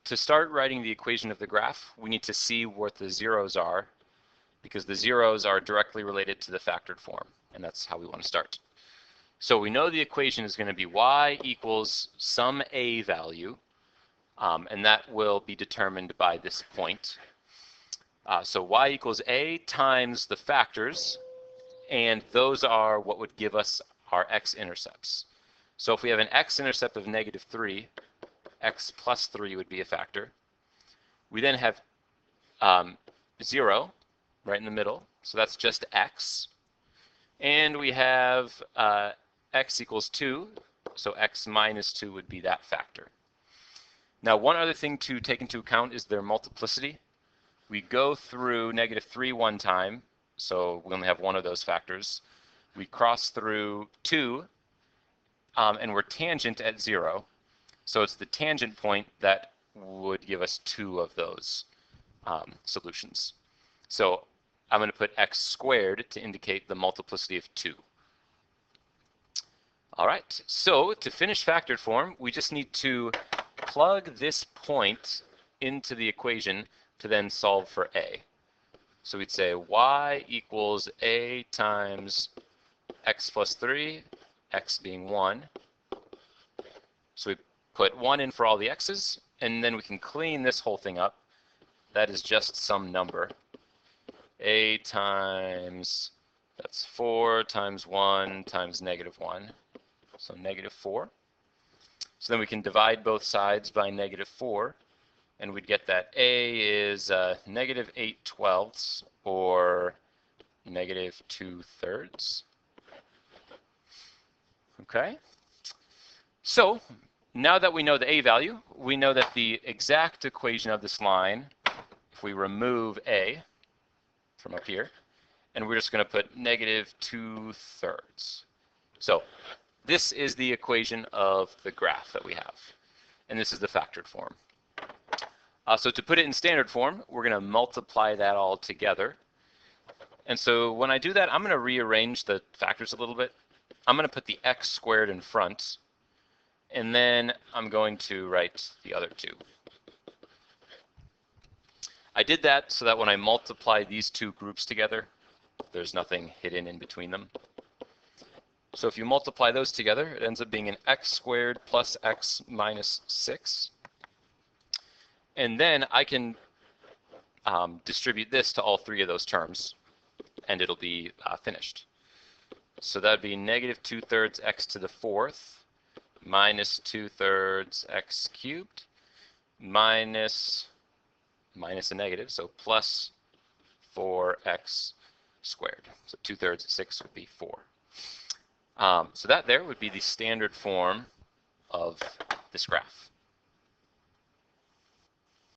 to start writing the equation of the graph, we need to see what the zeros are, because the zeros are directly related to the factored form, and that's how we want to start. So we know the equation is going to be y equals some a value, and that will be determined by this point. So y equals a times the factors, and those are what would give us our x-intercepts. So if we have an x-intercept of -3, x plus 3 would be a factor. We then have 0 right in the middle, so that's just x. And we have x equals 2, so x minus 2 would be that factor. Now, one other thing to take into account is their multiplicity. We go through -3 one time, so we only have one of those factors. We cross through 2, and we're tangent at 0. So it's the tangent point that would give us 2 of those solutions. So I'm going to put x squared to indicate the multiplicity of 2. All right, so to finish factored form, we just need to plug this point into the equation to then solve for a. So we'd say y equals a times x plus 3, x being 1. So we put 1 in for all the x's, and then we can clean this whole thing up. That is just some number. A times, that's 4 times 1 times -1, so -4. So then we can divide both sides by -4, and we'd get that a is -8/12 or -2/3. Okay, so now that we know the a value, we know that the exact equation of this line, if we remove a from up here, and we're just going to put -2/3. So this is the equation of the graph that we have, and this is the factored form. So to put it in standard form, we're going to multiply that all together. And so when I do that, I'm going to rearrange the factors a little bit. I'm going to put the x squared in front, and then I'm going to write the other 2. I did that so that when I multiply these 2 groups together, there's nothing hidden in between them. So if you multiply those together, it ends up being an x squared plus x minus 6. And then I can distribute this to all 3 of those terms, and it'll be finished. So that would be -2/3 x to the 4th minus 2/3 x cubed minus a negative, so plus 4x squared. So 2/3 of 6 would be 4. So that there would be the standard form of this graph.